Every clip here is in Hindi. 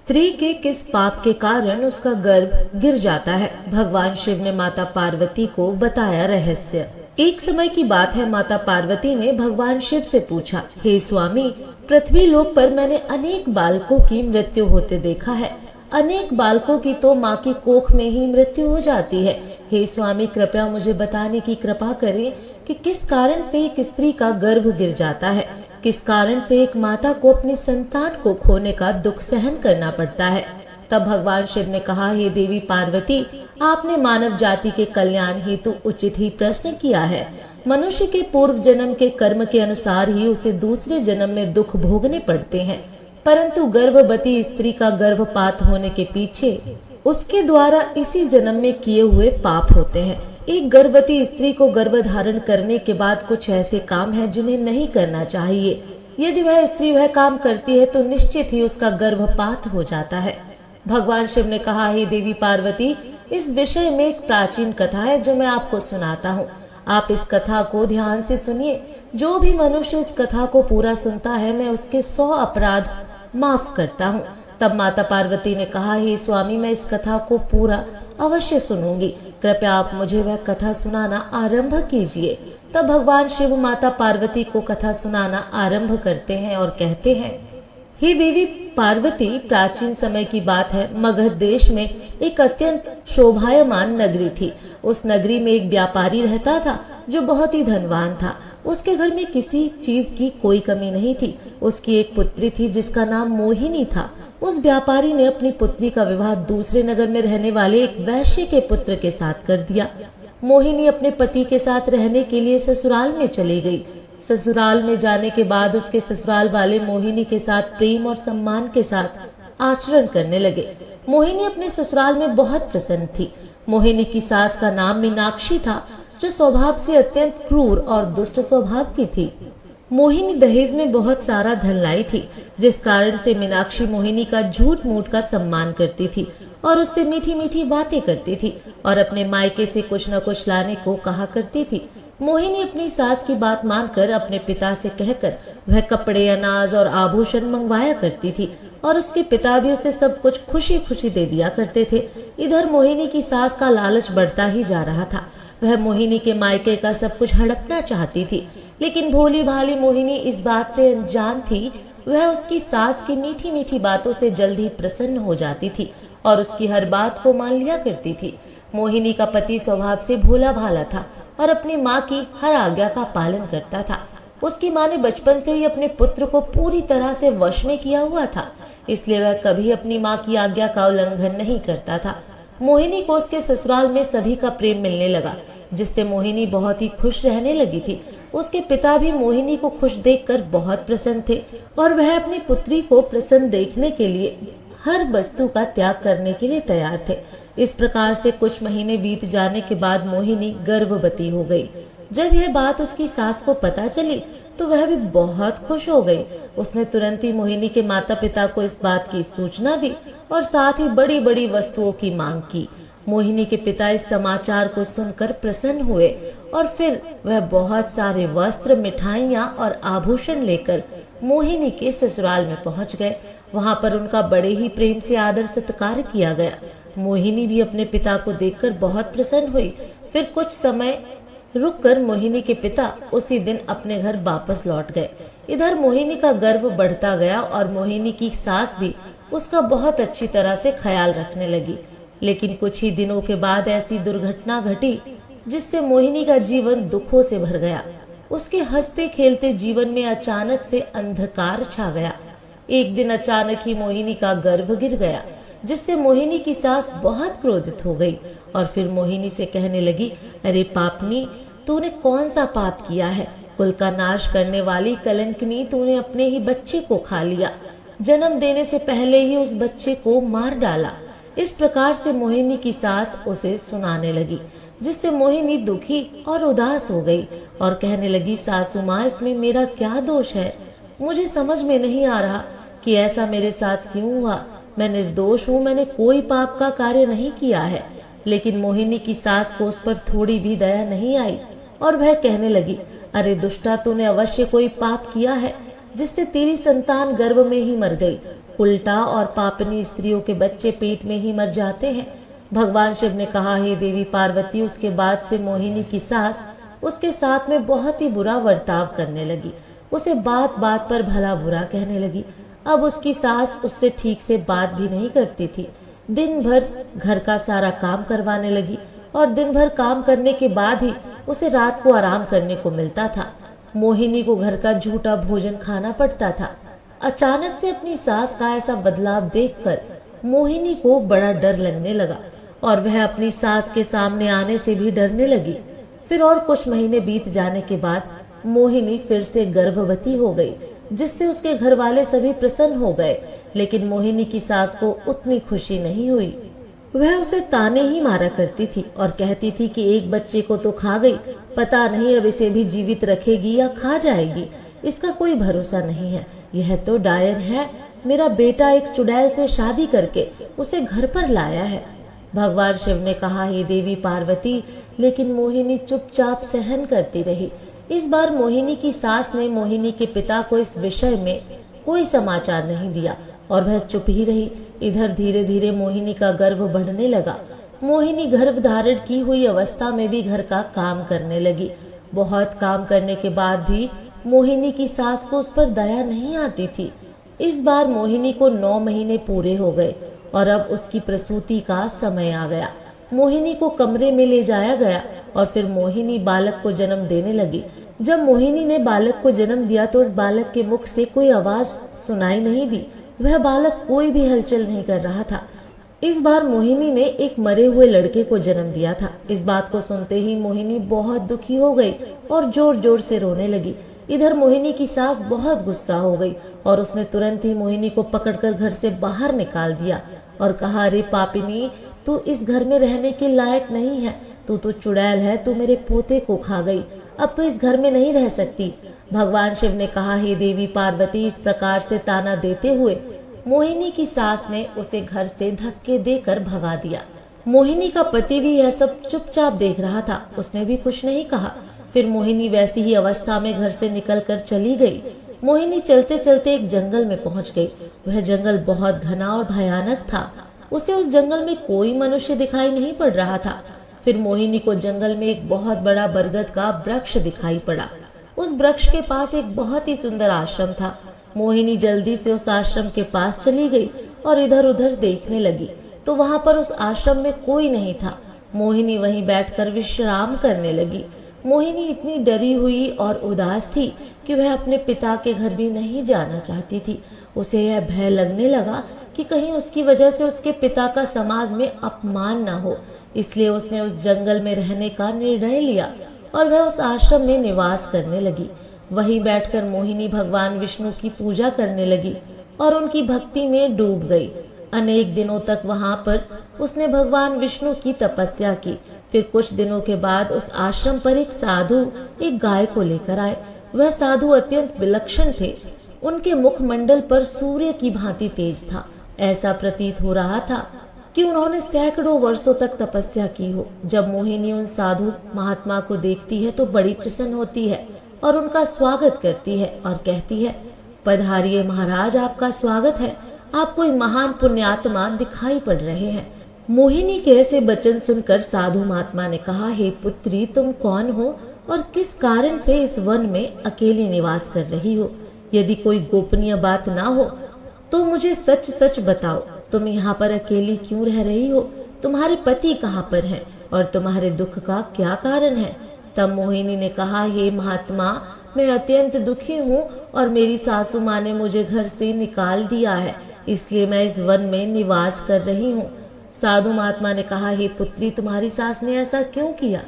स्त्री के किस पाप के कारण उसका गर्भ गिर जाता है। भगवान शिव ने माता पार्वती को बताया रहस्य। एक समय की बात है, माता पार्वती ने भगवान शिव से पूछा, हे स्वामी, पृथ्वी लोक पर मैंने अनेक बालकों की मृत्यु होते देखा है। अनेक बालकों की तो माँ की कोख में ही मृत्यु हो जाती है। हे स्वामी, कृपया मुझे बताने की कृपा करें कि किस कारण से एक स्त्री का गर्भ गिर जाता है, किस कारण से एक माता को अपनी संतान को खोने का दुख सहन करना पड़ता है। तब भगवान शिव ने कहा, हे देवी पार्वती, आपने मानव जाति के कल्याण हेतु उचित ही प्रश्न किया है। मनुष्य के पूर्व जन्म के कर्म के अनुसार ही उसे दूसरे जन्म में दुख भोगने पड़ते हैं, परंतु गर्भवती स्त्री का गर्भपात होने के पीछे उसके द्वारा इसी जन्म में किए हुए पाप होते हैं। एक गर्भवती स्त्री को गर्भधारण करने के बाद कुछ ऐसे काम हैं जिन्हें नहीं करना चाहिए। यदि वह स्त्री वह काम करती है तो निश्चित ही उसका गर्भपात हो जाता है। भगवान शिव ने कहा, हे देवी पार्वती, इस विषय में एक प्राचीन कथा है जो मैं आपको सुनाता हूँ। आप इस कथा को ध्यान से सुनिए। जो भी मनुष्य इस कथा को पूरा सुनता है, मैं उसके 100 अपराध माफ करता हूँ। तब माता पार्वती ने कहा, हे स्वामी, मैं इस कथा को पूरा अवश्य सुनूंगी। कृपया आप मुझे वह कथा सुनाना आरंभ कीजिए। तब भगवान शिव माता पार्वती को कथा सुनाना आरंभ करते हैं और कहते हैं, हे देवी पार्वती, प्राचीन समय की बात है। मगध देश में एक अत्यंत शोभायमान नगरी थी। उस नगरी में एक व्यापारी रहता था जो बहुत ही धनवान था। उसके घर में किसी चीज की कोई कमी नहीं थी। उसकी एक पुत्री थी जिसका नाम मोहिनी था। उस व्यापारी ने अपनी पुत्री का विवाह दूसरे नगर में रहने वाले एक वैश्य के पुत्र के साथ कर दिया। मोहिनी अपने पति के साथ रहने के लिए ससुराल में चली गई। ससुराल में जाने के बाद उसके ससुराल वाले मोहिनी के साथ प्रेम और सम्मान के साथ आचरण करने लगे। मोहिनी अपने ससुराल में बहुत प्रसन्न थी। मोहिनी की सास का नाम मीनाक्षी था, जो स्वभाव से अत्यंत क्रूर और दुष्ट स्वभाव की थी। मोहिनी दहेज में बहुत सारा धन लाई थी, जिस कारण से मीनाक्षी मोहिनी का झूठ मूठ का सम्मान करती थी और उससे मीठी मीठी बातें करती थी और अपने मायके से कुछ न कुछ लाने को कहा करती थी। मोहिनी अपनी सास की बात मानकर अपने पिता से कहकर वह कपड़े, अनाज और आभूषण मंगवाया करती थी और उसके पिता भी उसे सब कुछ खुशी खुशी दे दिया करते थे। इधर मोहिनी की सास का लालच बढ़ता ही जा रहा था। वह मोहिनी के मायके का सब कुछ हड़पना चाहती थी, लेकिन भोली भाली मोहिनी इस बात से अनजान थी। वह उसकी सास की मीठी मीठी बातों से जल्द ही प्रसन्न हो जाती थी और उसकी हर बात को मान लिया करती थी। मोहिनी का पति स्वभाव से भोला भाला था और अपनी माँ की हर आज्ञा का पालन करता था। उसकी माँ ने बचपन से ही अपने पुत्र को पूरी तरह से वश में किया हुआ था, इसलिए वह कभी अपनी माँ की आज्ञा का उल्लंघन नहीं करता था। मोहिनी को उसके ससुराल में सभी का प्रेम मिलने लगा, जिससे मोहिनी बहुत ही खुश रहने लगी थी। उसके पिता भी मोहिनी को खुश देखकर बहुत प्रसन्न थे और वह अपनी पुत्री को प्रसन्न देखने के लिए हर वस्तु का त्याग करने के लिए तैयार थे। इस प्रकार से कुछ महीने बीत जाने के बाद मोहिनी गर्भवती हो गई। जब यह बात उसकी सास को पता चली तो वह भी बहुत खुश हो गई। उसने तुरंत ही मोहिनी के माता पिता को इस बात की सूचना दी और साथ ही बड़ी बड़ी वस्तुओं की मांग की। मोहिनी के पिता इस समाचार को सुनकर प्रसन्न हुए और फिर वह बहुत सारे वस्त्र, मिठाइयाँ और आभूषण लेकर मोहिनी के ससुराल में पहुंच गए। वहां पर उनका बड़े ही प्रेम से आदर सत्कार किया गया। मोहिनी भी अपने पिता को देखकर बहुत प्रसन्न हुई। फिर कुछ समय रुककर मोहिनी के पिता उसी दिन अपने घर वापस लौट गए। इधर मोहिनी का गर्व बढ़ता गया और मोहिनी की सास भी उसका बहुत अच्छी तरह से ख्याल रखने लगी। लेकिन कुछ ही दिनों के बाद ऐसी दुर्घटना घटी जिससे मोहिनी का जीवन दुखों से भर गया। उसके हंसते खेलते जीवन में अचानक से अंधकार छा गया। एक दिन अचानक ही मोहिनी का गर्भ गिर गया, जिससे मोहिनी की सास बहुत क्रोधित हो गई और फिर मोहिनी से कहने लगी, अरे पापनी, तूने कौन सा पाप किया है? कुल का नाश करने वाली कलंकनी, तूने अपने ही बच्चे को खा लिया। जन्म देने से पहले ही उस बच्चे को मार डाला। इस प्रकार से मोहिनी की सास उसे सुनाने लगी, जिससे मोहिनी दुखी और उदास हो गई और कहने लगी, सासू माँ, इसमें मेरा क्या दोष है? मुझे समझ में नहीं आ रहा कि ऐसा मेरे साथ क्यों हुआ। मैं निर्दोष हूँ, मैंने कोई पाप का कार्य नहीं किया है। लेकिन मोहिनी की सास को उस पर थोड़ी भी दया नहीं आई और वह कहने लगी, अरे दुष्टा, तूने अवश्य कोई पाप किया है जिससे तेरी संतान गर्भ में ही मर गई। उल्टा और पापनी स्त्रियों के बच्चे पेट में ही मर जाते हैं। भगवान शिव ने कहा, हे देवी पार्वती, उसके बाद से मोहिनी की सास उसके साथ में बहुत ही बुरा बर्ताव करने लगी। उसे बात बात पर भला बुरा कहने लगी। अब उसकी सास उससे ठीक से बात भी नहीं करती थी। दिन भर घर का सारा काम करवाने लगी और दिन भर काम करने के बाद ही उसे रात को आराम करने को मिलता था। मोहिनी को घर का झूठा भोजन खाना पड़ता था। अचानक से अपनी सास का ऐसा बदलाव देखकर मोहिनी को बड़ा डर लगने लगा और वह अपनी सास के सामने आने से भी डरने लगी। फिर और कुछ महीने बीत जाने के बाद मोहिनी फिर से गर्भवती हो गई, जिससे उसके घर वाले सभी प्रसन्न हो गए। लेकिन मोहिनी की सास को उतनी खुशी नहीं हुई। वह उसे ताने ही मारा करती थी और कहती थी कि एक बच्चे को तो खा गई, पता नहीं अब इसे भी जीवित रखेगी या खा जाएगी, इसका कोई भरोसा नहीं है। यह तो डायन है, मेरा बेटा एक चुड़ैल से शादी करके उसे घर पर लाया है। भगवान शिव ने कहा, हे देवी पार्वती, लेकिन मोहिनी चुपचाप सहन करती रही। इस बार मोहिनी की सास ने मोहिनी के पिता को इस विषय में कोई समाचार नहीं दिया और वह चुप ही रही। इधर धीरे धीरे मोहिनी का गर्भ बढ़ने लगा। मोहिनी गर्भ धारण की हुई अवस्था में भी घर का काम करने लगी। बहुत काम करने के बाद भी मोहिनी की सास को उस पर दया नहीं आती थी। इस बार मोहिनी को 9 महीने पूरे हो गए और अब उसकी प्रसूति का समय आ गया। मोहिनी को कमरे में ले जाया गया और फिर मोहिनी बालक को जन्म देने लगी। जब मोहिनी ने बालक को जन्म दिया तो उस बालक के मुख से कोई आवाज सुनाई नहीं दी। वह बालक कोई भी हलचल नहीं कर रहा था। इस बार मोहिनी ने एक मरे हुए लड़के को जन्म दिया था। इस बात को सुनते ही मोहिनी बहुत दुखी हो गई और जोर जोर से रोने लगी। इधर मोहिनी की सास बहुत गुस्सा हो गई और उसने तुरंत ही मोहिनी को पकड़कर घर से बाहर निकाल दिया और कहा, अरे पापिनी, तू इस घर में रहने के लायक नहीं है, तू तो चुड़ैल है, तू मेरे पोते को खा गई, अब तो इस घर में नहीं रह सकती। भगवान शिव ने कहा, हे देवी पार्वती, इस प्रकार से ताना देते हुए मोहिनी की सास ने उसे घर से धक्के देकर भगा दिया। मोहिनी का पति भी यह सब चुपचाप देख रहा था, उसने भी कुछ नहीं कहा। फिर मोहिनी वैसी ही अवस्था में घर से निकलकर चली गई। मोहिनी चलते चलते एक जंगल में पहुंच गई। वह जंगल बहुत घना और भयानक था। उसे उस जंगल में कोई मनुष्य दिखाई नहीं पड़ रहा था। फिर मोहिनी को जंगल में एक बहुत बड़ा बरगद का वृक्ष दिखाई पड़ा। उस वृक्ष के पास एक बहुत ही सुंदर आश्रम था। मोहिनी जल्दी से उस आश्रम के पास चली गई और इधर उधर देखने लगी तो वहां पर उस आश्रम में कोई नहीं था। मोहिनी वहीं बैठकर विश्राम करने लगी। मोहिनी इतनी डरी हुई और उदास थी कि वह अपने पिता के घर भी नहीं जाना चाहती थी। उसे यह भय लगने लगा कि कहीं उसकी वजह से उसके पिता का समाज में अपमान न हो, इसलिए उसने उस जंगल में रहने का निर्णय लिया और वह उस आश्रम में निवास करने लगी। वहीं बैठकर मोहिनी भगवान विष्णु की पूजा करने लगी और उनकी भक्ति में डूब गई। अनेक दिनों तक वहां पर उसने भगवान विष्णु की तपस्या की। फिर कुछ दिनों के बाद उस आश्रम पर एक साधु एक गाय को लेकर आए। वह साधु अत्यंत विलक्षण थे। उनके मुखमंडल पर सूर्य की भांति तेज था। ऐसा प्रतीत हो रहा था कि उन्होंने सैकड़ों वर्षों तक तपस्या की हो। जब मोहिनी उन साधु महात्मा को देखती है तो बड़ी प्रसन्न होती है और उनका स्वागत करती है और कहती है, पधारिए महाराज, आपका स्वागत है, आप कोई महान पुण्यात्मा दिखाई पड़ रहे हैं। मोहिनी के ऐसे वचन सुनकर साधु महात्मा ने कहा, हे पुत्री, तुम कौन हो और किस कारण से इस वन में अकेली निवास कर रही हो? यदि कोई गोपनीय बात ना हो तो मुझे सच सच बताओ, तुम यहाँ पर अकेली क्यों रह रही हो? तुम्हारे पति कहाँ पर हैं और तुम्हारे दुख का क्या कारण है? तब मोहिनी ने कहा, हे महात्मा, मैं अत्यंत दुखी हूँ और मेरी सासू माँ ने मुझे घर से निकाल दिया है, इसलिए मैं इस वन में निवास कर रही हूँ। साधु महात्मा ने कहा, हे पुत्री, तुम्हारी सास ने ऐसा क्यों किया?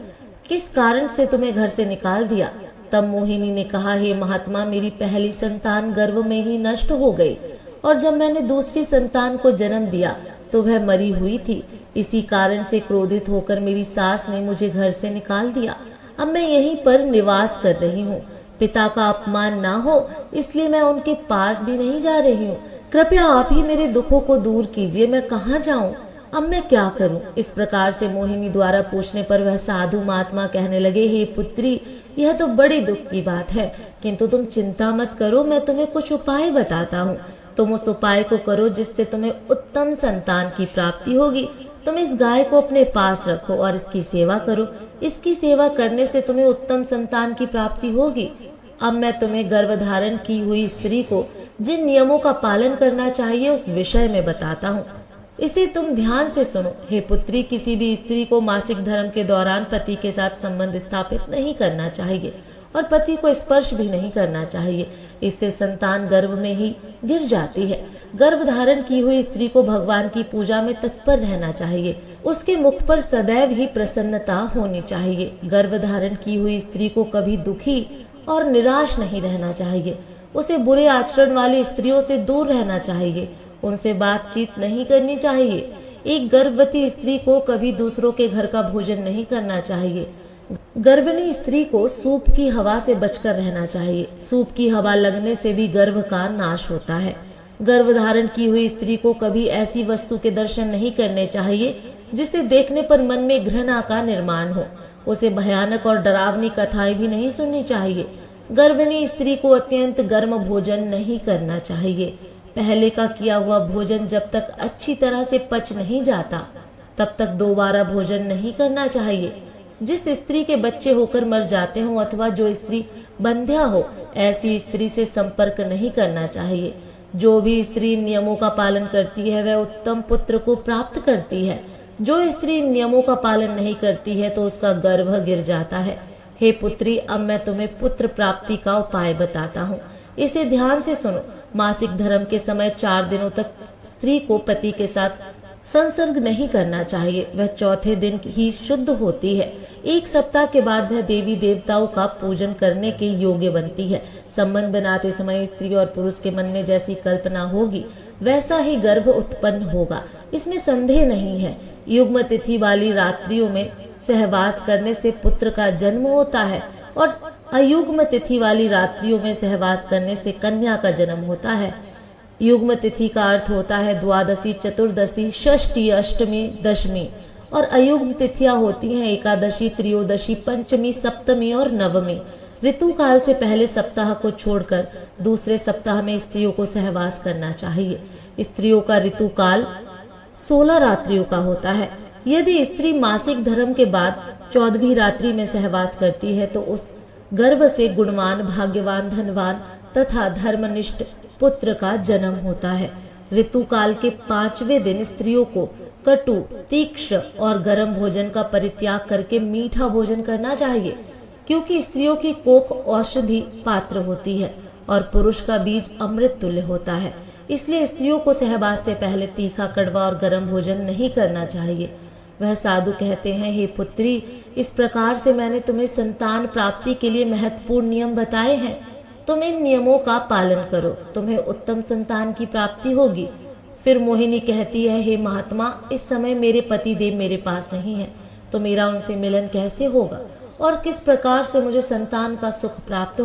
किस कारण से तुम्हें घर से निकाल दिया? तब मोहिनी ने कहा, हे महात्मा, मेरी पहली संतान गर्भ में ही नष्ट हो गई और जब मैंने दूसरी संतान को जन्म दिया तो वह मरी हुई थी। इसी कारण से क्रोधित होकर मेरी सास ने मुझे घर से निकाल दिया। अब मैं यहीं पर निवास कर रही हूँ। पिता का अपमान ना हो इसलिए मैं उनके पास भी नहीं जा रही हूँ। कृपया आप ही मेरे दुखों को दूर कीजिए, मैं कहाँ जाऊँ? अब मैं क्या करूं? इस प्रकार से मोहिनी द्वारा पूछने पर वह साधु महात्मा कहने लगे, हे पुत्री, यह तो बड़ी दुख की बात है, किंतु तुम चिंता मत करो, मैं तुम्हें कुछ उपाय बताता हूँ। तुम उस उपाय को करो जिससे तुम्हें उत्तम संतान की प्राप्ति होगी। तुम इस गाय को अपने पास रखो और इसकी सेवा करो। इसकी सेवा करने से तुम्हें उत्तम संतान की प्राप्ति होगी। अब मैं तुम्हें गर्भधारण की हुई स्त्री को जिन नियमों का पालन करना चाहिए उस विषय में बताता हूँ। इसे तुम ध्यान से सुनो। हे पुत्री, किसी भी स्त्री को मासिक धर्म के दौरान पति के साथ संबंध स्थापित नहीं करना चाहिए और पति को स्पर्श भी नहीं करना चाहिए। इससे संतान गर्भ में ही गिर जाती है। गर्भधारण की हुई स्त्री को भगवान की पूजा में तत्पर रहना चाहिए। उसके मुख पर सदैव ही प्रसन्नता होनी चाहिए। गर्भधारण की हुई स्त्री को कभी दुखी और निराश नहीं रहना चाहिए। उसे बुरे आचरण वाली स्त्रियों से दूर रहना चाहिए। उनसे बातचीत नहीं करनी चाहिए। एक गर्भवती स्त्री को कभी दूसरों के घर का भोजन नहीं करना चाहिए। गर्भिणी स्त्री को सूप की हवा से बचकर रहना चाहिए। सूप की हवा लगने से भी गर्भ का नाश होता है। गर्भधारण की हुई स्त्री को कभी ऐसी वस्तु के दर्शन नहीं करने चाहिए जिसे देखने पर मन में घृणा का निर्माण हो। उसे भयानक और डरावनी कथाएं भी नहीं सुननी चाहिए। गर्भिणी स्त्री को अत्यंत गर्म भोजन नहीं करना चाहिए। पहले का किया हुआ भोजन जब तक अच्छी तरह से पच नहीं जाता तब तक दोबारा भोजन नहीं करना चाहिए। जिस स्त्री के बच्चे होकर मर जाते हो अथवा जो स्त्री बंध्या हो, ऐसी स्त्री से संपर्क नहीं करना चाहिए। जो भी स्त्री नियमों का पालन करती है वह उत्तम पुत्र को प्राप्त करती है। जो स्त्री नियमों का पालन नहीं करती है तो उसका गर्भ गिर जाता है। हे पुत्री, अब मैं तुम्हें पुत्र प्राप्ति का उपाय बताता हूँ। इसे ध्यान से सुनो। मासिक धर्म के समय 4 दिनों तक स्त्री को पति के साथ संसर्ग नहीं करना चाहिए। वह चौथे दिन ही शुद्ध होती है। 1 सप्ताह के बाद वह देवी देवताओं का पूजन करने के योग्य बनती है। संबंध बनाते समय स्त्री और पुरुष के मन में जैसी कल्पना होगी वैसा ही गर्भ उत्पन्न होगा, इसमें संदेह नहीं है। युग्म तिथि वाली रात्रियों में सहवास करने से पुत्र का जन्म होता है और अयुग्म तिथि वाली रात्रियों में सहवास करने से कन्या का जन्म होता है। युग्म तिथि का अर्थ होता है द्वादशी, चतुर्दशी, षष्ठी, अष्टमी, दशमी और अयुग्म तिथियां होती हैं एकादशी, त्रयोदशी, पंचमी, सप्तमी और नवमी। ऋतु काल से पहले सप्ताह को छोड़कर दूसरे सप्ताह में स्त्रियों को सहवास करना चाहिए। स्त्रियों का ऋतु काल 16 रात्रियों का होता है। यदि स्त्री मासिक धर्म के बाद 14वीं रात्रि में सहवास करती है तो उस गर्भ से गुणवान, भाग्यवान, धनवान तथा धर्मनिष्ठ पुत्र का जन्म होता है। ऋतु काल के 5वें दिन स्त्रियों को कटु, तीक्ष्ण और गर्म भोजन का परित्याग करके मीठा भोजन करना चाहिए, क्योंकि स्त्रियों की कोख औषधि पात्र होती है और पुरुष का बीज अमृत तुल्य होता है। इसलिए स्त्रियों को सहवास से पहले तीखा, कड़वा और गर्म भोजन नहीं करना चाहिए। वह साधु कहते हैं, हे पुत्री, इस प्रकार से मैंने तुम्हें संतान प्राप्ति के लिए महत्वपूर्ण नियम बताए हैं। तुम इन नियमों का पालन करो, तुम्हें उत्तम संतान की प्राप्ति होगी। फिर मोहिनी कहती है, हे महात्मा, इस समय मेरे पति देव मेरे पास नहीं है, तो मेरा उनसे मिलन कैसे होगा और किस प्रकार से मुझे संतान का सुख प्राप्त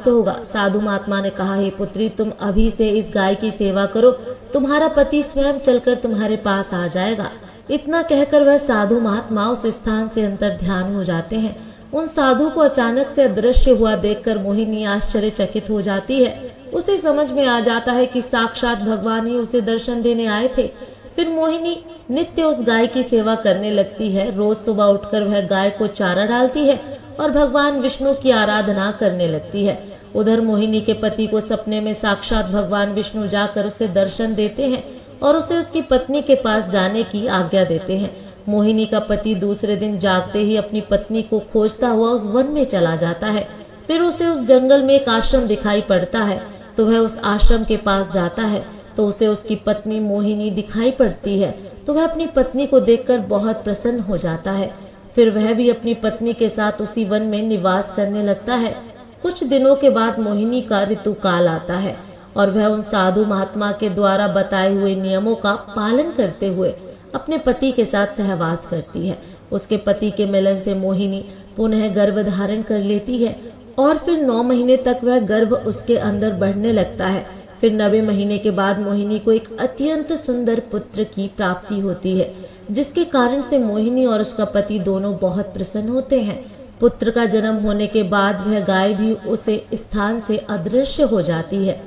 होगा साधु महात्मा ने कहा, हे पुत्री, तुम अभी से इस गाय की सेवा करो, तुम्हारा पति स्वयं चलकर तुम्हारे पास आ जाएगा। इतना कहकर वह साधु महात्मा उस स्थान से अंतर ध्यान हो जाते हैं। उन साधु को अचानक से अदृश्य हुआ देखकर मोहिनी आश्चर्यचकित हो जाती है। उसे समझ में आ जाता है कि साक्षात भगवान ही उसे दर्शन देने आए थे। फिर मोहिनी नित्य उस गाय की सेवा करने लगती है। रोज सुबह उठकर वह गाय को चारा डालती है और भगवान विष्णु की आराधना करने लगती है। उधर मोहिनी के पति को सपने में साक्षात भगवान विष्णु जाकर उसे दर्शन देते हैं और उसे उसकी पत्नी के पास जाने की आज्ञा देते हैं। मोहिनी का पति दूसरे दिन जागते ही अपनी पत्नी को खोजता हुआ उस वन में चला जाता है। फिर उसे उस जंगल में एक आश्रम दिखाई पड़ता है, तो वह उस आश्रम के पास जाता है तो उसे उसकी पत्नी मोहिनी दिखाई पड़ती है। तो वह अपनी पत्नी को देखकर बहुत प्रसन्न हो जाता है। फिर वह भी अपनी पत्नी के साथ उसी वन में निवास करने लगता है। कुछ दिनों के बाद मोहिनी का ऋतु काल आता है और वह उन साधु महात्मा के द्वारा बताए हुए नियमों का पालन करते हुए अपने पति के साथ सहवास करती है। उसके पति के मिलन से मोहिनी पुनः गर्भ धारण कर लेती है और फिर 9 महीने तक वह गर्भ उसके अंदर बढ़ने लगता है। फिर 9वें महीने के बाद मोहिनी को एक अत्यंत सुंदर पुत्र की प्राप्ति होती है, जिसके कारण से मोहिनी और उसका पति दोनों बहुत प्रसन्न होते हैं। पुत्र का जन्म होने के बाद वह गाय भी उसे स्थान से अदृश्य हो जाती है।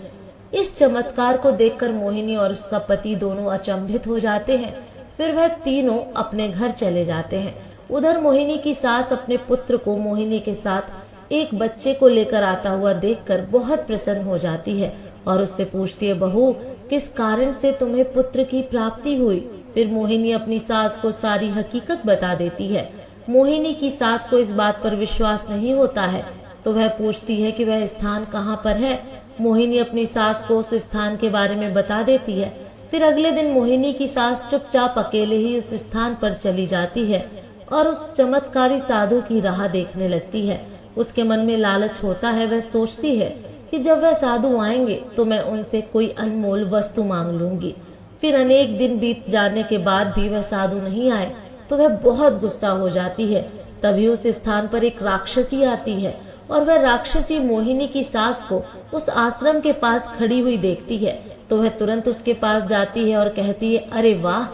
इस चमत्कार को देखकर मोहिनी और उसका पति दोनों अचंभित हो जाते हैं। फिर वह तीनों अपने घर चले जाते हैं। उधर मोहिनी की सास अपने पुत्र को मोहिनी के साथ एक बच्चे को लेकर आता हुआ देखकर बहुत प्रसन्न हो जाती है और उससे पूछती है, बहू, किस कारण से तुम्हें पुत्र की प्राप्ति हुई? फिर मोहिनी अपनी सास को सारी हकीकत बता देती है। मोहिनी की सास को इस बात पर विश्वास नहीं होता है, तो वह पूछती है कि वह स्थान कहाँ पर है। मोहिनी अपनी सास को उस स्थान के बारे में बता देती है। फिर अगले दिन मोहिनी की सास चुपचाप अकेले ही उस स्थान पर चली जाती है और उस चमत्कारी साधु की राह देखने लगती है। उसके मन में लालच होता है। वह सोचती है कि जब वह साधु आएंगे तो मैं उनसे कोई अनमोल वस्तु मांग लूंगी। फिर अनेक दिन बीत जाने के बाद भी वह साधु नहीं आए तो वह बहुत गुस्सा हो जाती है। तभी उस स्थान पर एक राक्षसी आती है और वह राक्षसी मोहिनी की सास को उस आश्रम के पास खड़ी हुई देखती है तो वह तुरंत उसके पास जाती है और कहती है, अरे वाह,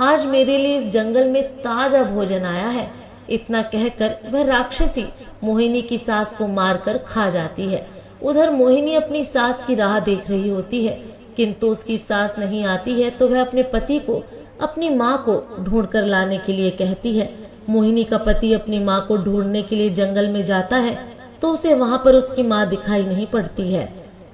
आज मेरे लिए इस जंगल में ताजा भोजन आया है। इतना कहकर वह राक्षसी मोहिनी की सास को मारकर खा जाती है। उधर मोहिनी अपनी सास की राह देख रही होती है, किंतु उसकी सास नहीं आती है तो वह अपने पति को अपनी माँ को ढूंढ कर लाने के लिए कहती है। मोहिनी का पति अपनी माँ को ढूंढने के लिए जंगल में जाता है तो उसे वहां पर उसकी माँ दिखाई नहीं पड़ती है,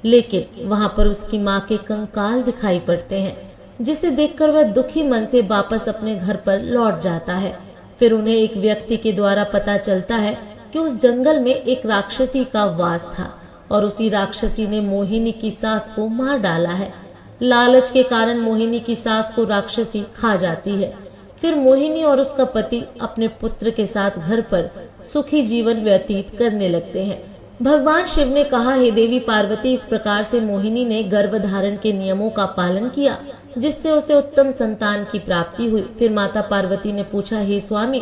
लेकिन वहां पर उसकी माँ के कंकाल दिखाई पड़ते हैं, जिसे देखकर वह दुखी मन से वापस अपने घर पर लौट जाता है। फिर उन्हें एक व्यक्ति के द्वारा पता चलता है कि उस जंगल में एक राक्षसी का वास था और उसी राक्षसी ने मोहिनी की सास को मार डाला है। लालच के कारण मोहिनी की सास को राक्षसी खा जाती है। फिर मोहिनी और उसका पति अपने पुत्र के साथ घर पर सुखी जीवन व्यतीत करने लगते हैं। भगवान शिव ने कहा, हे देवी पार्वती, इस प्रकार से मोहिनी ने गर्भ धारण के नियमों का पालन किया जिससे उसे उत्तम संतान की प्राप्ति हुई। फिर माता पार्वती ने पूछा, हे स्वामी,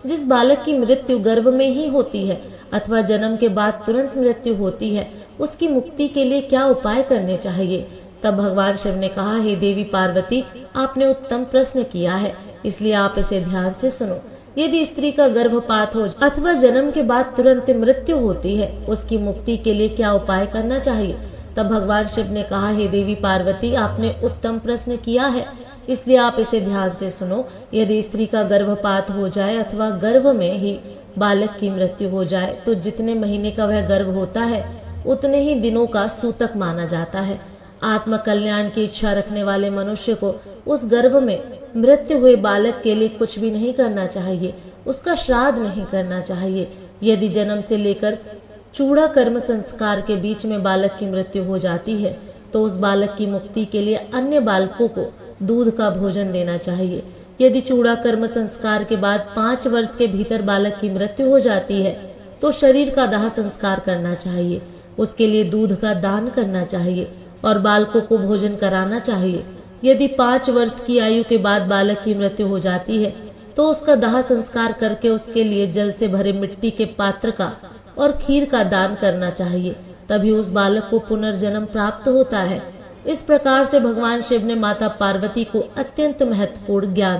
जिस बालक की मृत्यु गर्भ में ही होती है अथवा जन्म के बाद तुरंत मृत्यु होती है, उसकी मुक्ति के लिए क्या उपाय करने चाहिए? तब भगवान शिव ने कहा, हे देवी पार्वती, आपने उत्तम प्रश्न किया है, इसलिए आप इसे ध्यान से सुनो। यदि स्त्री का गर्भपात हो अथवा जन्म के बाद तुरंत मृत्यु होती है, उसकी मुक्ति के लिए क्या उपाय करना चाहिए? तब भगवान शिव ने कहा, हे देवी पार्वती, आपने उत्तम प्रश्न किया है, इसलिए आप इसे ध्यान से सुनो। यदि स्त्री का गर्भपात हो जाए अथवा गर्भ में ही बालक की मृत्यु हो जाए तो जितने महीने का वह गर्भ होता है उतने ही दिनों का सूतक माना जाता है। आत्म कल्याण की इच्छा रखने वाले मनुष्य को उस गर्भ में मृत्यु हुए बालक के लिए कुछ भी नहीं करना चाहिए, उसका श्राद्ध नहीं करना चाहिए। यदि जन्म से लेकर चूड़ा कर्म संस्कार के बीच में बालक की मृत्यु हो जाती है तो उस बालक की मुक्ति के लिए अन्य बालकों को दूध का भोजन देना चाहिए। यदि चूड़ा कर्म संस्कार के बाद 5 वर्ष के भीतर बालक की मृत्यु हो जाती है तो शरीर का दाह संस्कार करना चाहिए, उसके लिए दूध का दान करना चाहिए और बालकों को भोजन कराना चाहिए। यदि 5 वर्ष की आयु के बाद बालक की मृत्यु हो जाती है तो उसका दाह संस्कार करके उसके लिए जल से भरे मिट्टी के पात्र का और खीर का दान करना चाहिए, तभी उस बालक को पुनर्जन्म प्राप्त होता है। इस प्रकार से भगवान शिव ने माता पार्वती को अत्यंत महत्वपूर्ण ज्ञान